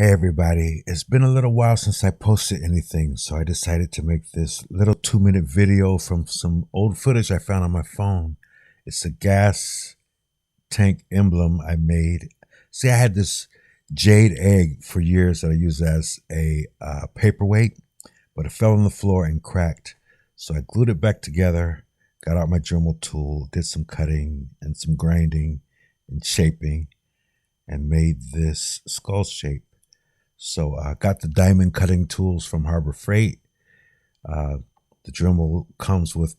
Hey everybody, it's been a little while since I posted anything, so I decided to make this little 2-minute video from some old footage I found on my phone. It's a gas tank emblem I made. See, I had this jade egg for years that I used as a paperweight, but it fell on the floor and cracked. So I glued it back together, got out my Dremel tool, did some cutting and some grinding and shaping, and made this skull shape. So I got the diamond cutting tools from Harbor Freight. The Dremel comes with,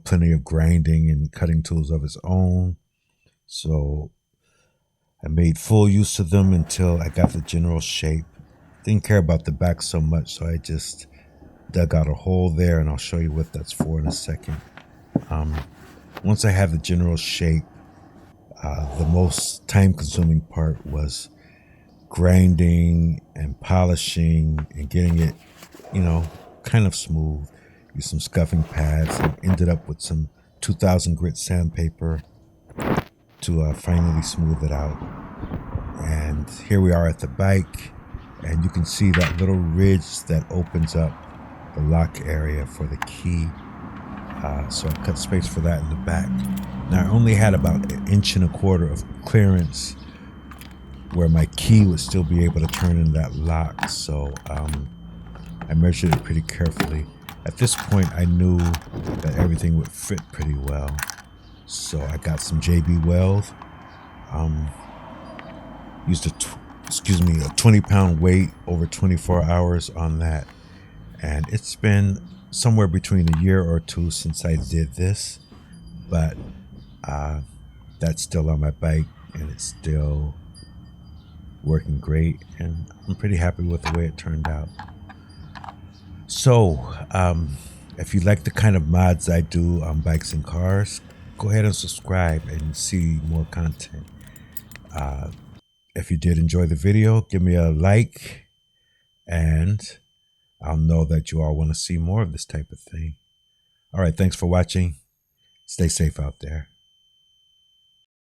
plenty of grinding and cutting tools of its own. So I made full use of them until I got the general shape. Didn't care about the back so much, so I just dug out a hole there, and I'll show you what that's for in a second. Once I had the general shape, the most time-consuming part was grinding and polishing and getting it, kind of smooth. Used some scuffing pads and ended up with some 2000 grit sandpaper to finally smooth it out. And here we are at the bike, and you can see that little ridge that opens up the lock area for the key. So I cut space for that in the back. Now I only had about 1.25 inches of clearance where my key would still be able to turn in that lock. So I measured it pretty carefully. At this point, I knew that everything would fit pretty well. So I got some JB weld, used a 20-pound weight over 24 hours on that. And it's been somewhere between a year or two since I did this, but that's still on my bike and it's still working great, and I'm pretty happy with the way it turned out. So if you like the kind of mods I do on bikes and cars, go ahead and subscribe and see more content. If you did enjoy the video, give me a like, and I'll know that you all want to see more of this type of thing. All right, thanks for watching. Stay safe out there.